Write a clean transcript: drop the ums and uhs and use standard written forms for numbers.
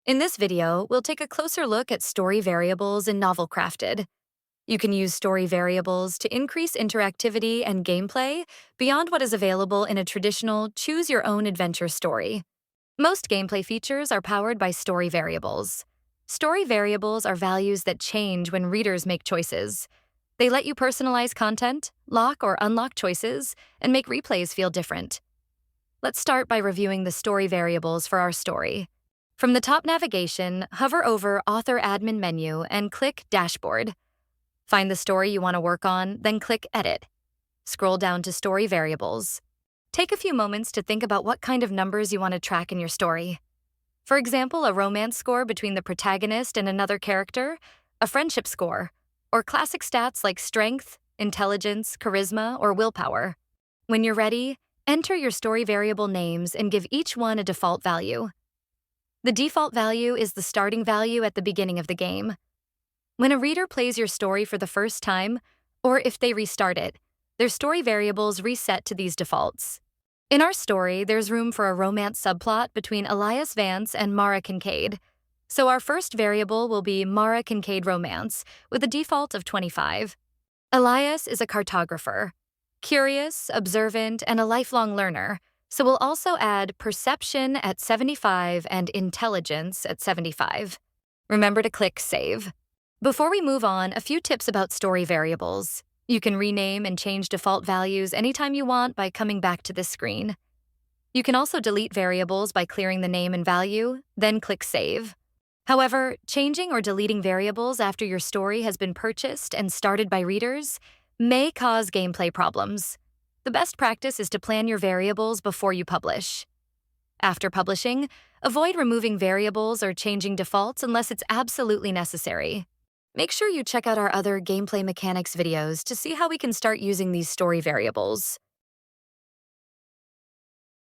In this video, we'll take a closer look at story variables in NovelCrafted. You can use story variables to increase interactivity and gameplay beyond what is available in a traditional choose-your-own-adventure story. Most gameplay features are powered by story variables. Story variables are values that change when readers make choices. They let you personalize content, lock or unlock choices, and make replays feel different. Let's start by reviewing the story variables for our story. From the top navigation, hover over Author Admin menu and click Dashboard. Find the story you want to work on, then click Edit. Scroll down to Story Variables. Take a few moments to think about what kind of numbers you want to track in your story. For example, a romance score between the protagonist and another character, a friendship score, or classic stats like strength, intelligence, charisma, or willpower. When you're ready, enter your story variable names and give each one a default value. The default value is the starting value at the beginning of the game. When a reader plays your story for the first time, or if they restart it, their story variables reset to these defaults. In our story, there's room for a romance subplot between Elias Vance and Mara Kincaid. So our first variable will be Mara Kincaid Romance, with a default of 25. Elias is a cartographer, curious, observant, and a lifelong learner, so we'll also add Perception at 75 and Intelligence at 75. Remember to click Save. Before we move on, a few tips about story variables. You can rename and change default values anytime you want by coming back to this screen. You can also delete variables by clearing the name and value, then click Save. However, changing or deleting variables after your story has been purchased and started by readers may cause gameplay problems. The best practice is to plan your variables before you publish. After publishing, avoid removing variables or changing defaults unless it's absolutely necessary. Make sure you check out our other gameplay mechanics videos to see how we can start using these story variables.